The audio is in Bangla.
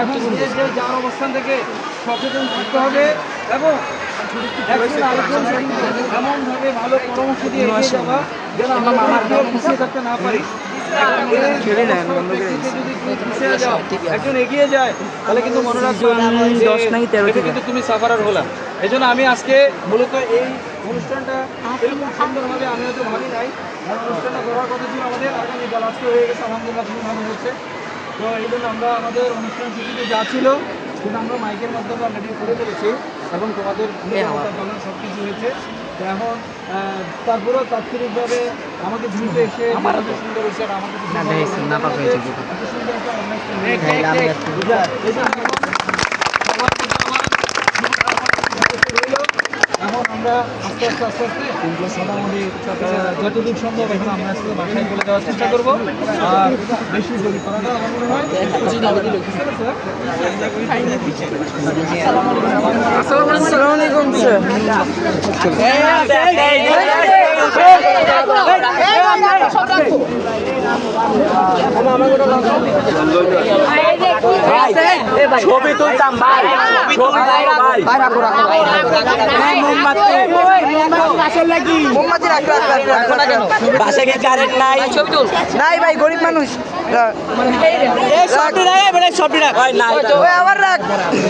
এখন যে যার অবস্থান থেকে সচেতন থাকতে হবে এবং এমনভাবে ভালো পরামর্শ দিয়ে এগিয়ে যাওয়া যেন আমরা কেউ পিছিয়ে থাকতে না পারি। একজন এগিয়ে যায় তাহলে কিন্তু মনে রাখবো কিন্তু তুমি সাফারার হলাম। এই জন্য আমি আজকে মূলত এই অনুষ্ঠানটা এরকম সুন্দরভাবে আমি হয়তো ভাবি নাই, অনুষ্ঠানটা করার কথা ছিল আমাদের আগামীকাল, আজকে হয়ে গেছে আলহামদুলিল্লাহ, খুবই ভালো হচ্ছে। তো এই জন্য আমরা আমাদের অনুষ্ঠান সূচিতে যা ছিল সেটা আমরা মাইকের মাধ্যমে অলরেডি করে ফেলেছি এবং তোমাদের সব কিছু হয়েছে। তো এখন তারপরেও তাৎক্ষণিকভাবে আমাকে দ্রুত এসে আমাদের সুন্দর হয়েছে আর আমাদের এখন আমরা আস্তে আস্তে মোটামুটি যতদূর সম্ভব এখন আমরা আজকে বাসায় চলে যাওয়ার চেষ্টা করবো। আর বেশি দেরি করাটা আমার মনে হয় আসসালামু আলাইকুম স্যার। ছবি তুলতাম ভাই, ছবি ভাই ভাই রাখো রাখো মোমবাতি রাখো রাখো না কেন? বাসে কি কারেন্ট নাই? ছবি তুল নাই ভাই, গরিব মানুষ। সবটি রাখ, সবটি রাখ ভাই নাই তো আবার রাখ।